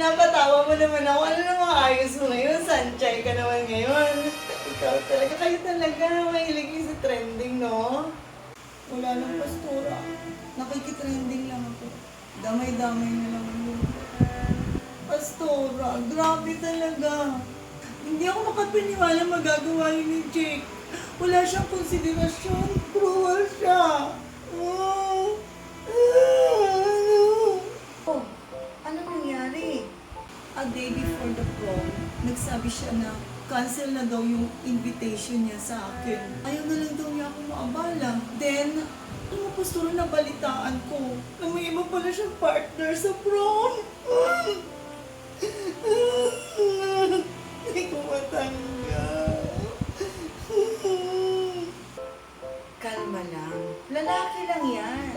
Pinapatawa mo naman ako. Ano namang ayos mo ngayon? Sanchay ka naman ngayon. Ikaw talaga. Kayo talaga. Mahilig yung sa trending, no? Wala lang, pastora. Nakikitrending lang ako. Damay-damay na lang ako. Pastora, grabe talaga. Hindi ako makapaniwala magagawa yun ni Jake. Wala siyang konsiderasyon. Cruel siya. Oh, ano nangyari? A day before the prom, nagsabi siya na cancel na daw yung invitation niya sa akin. Ayaw na lang daw niya ako maabala. Then, alam mo, pastor, nabalitaan ko na may iba pala siyang partner sa prom. Hindi ko matanggap. Kalma lang. Lalaki lang yan.